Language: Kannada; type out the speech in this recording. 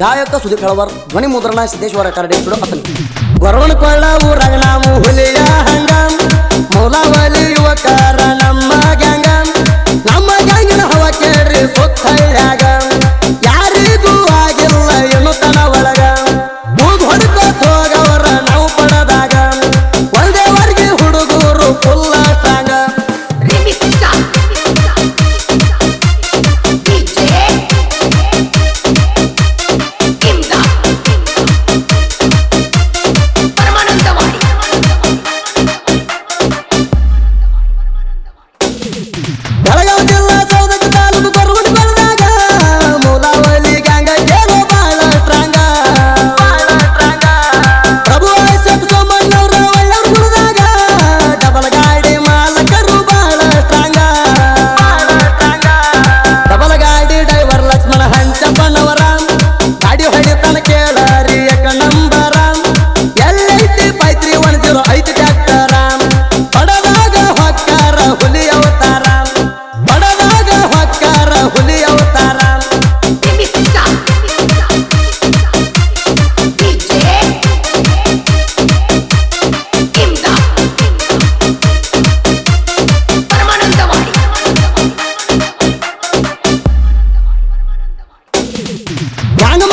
ಗಾಯಕ ಸುದೀಪ್ ಹೆಳವರ್, ಧ್ವನಿ ಮುದ್ರಣ ಸಿದ್ದೇಶ್ವರ ಕರಡಿ ಅತನ ಗೊರವನಕೊಳ್ಳ ಊರಾಗ ನಾವು ಹುಲಿಯ ಹಂಗ ಮೌಲಾವಲಿ ಯುವಕರ ನಮ್ಮ ಗ್ಯಾಂಗಿನ ಹವ ಕೇಳ್ರಿ ಸುತ್ತ ಹಳ್ಳ್ಯಾಗ ಯಾರಿಗೂ ಆಗಿಲ್ಲ ಎನ್ನುತನ ಒಳಗ ಮೂಗ್ ಹೊಡ್ಕೋತ ಹೋಗವರ ನಾವು ಪಡದಾಗ ಒಂದೇ ವರ್ಗಿ ಹುಡುಗರು ಫುಲ್ಲ ಸ್ಟ್ರಾಂಗ ಬೆಳಗಾವಿ ಜಿಲ್ಲಾ ಸೌದತ್ತಿ ತಾಲೂಕು ಗೊರವನಕೊಳ್ಳದಾಗ ಮೌಲಾವಲಿ ಗ್ಯಾಂಗ ಏನೋ ಬಾಳ ಸ್ಟ್ರಾಂಗ ಪ್ರಭು ಆಯ್ಸತ್ ಸೋಮಣ್ಣವ್ರ ಒಳ್ಳೆಯವ್ರ ಗುಣದಾಗ ಡಬಲ್ ಗಾಡಿ ಮಾಲಕರು ಬಾಳ ಸ್ಟ್ರಾಂಗ ಡಬಲ್ ಗಾಡಿ ಡ್ರೈವರ್ ಲಕ್ಷ್ಮಣ ಹಂಚಪ್ಪನವರ ಗಾಡಿ ಹೊಡಿತಾನ ಕೇಳರಿ ಯಾಕ ನಂಬರ ಎಲ್ಲೈತಿ 5310 ಟ್ರ್ಯಾಕ್ಟರ ಬಡದಾಗ ಹೊಕ್ಕಾರ ಹುಲಿ ಅವತಾರ ಬಡದಾಗ ಹೊಕ್ಕಾರ ಹುಲಿ ಅವತಾರ ಗ್ಯಾಂಗ್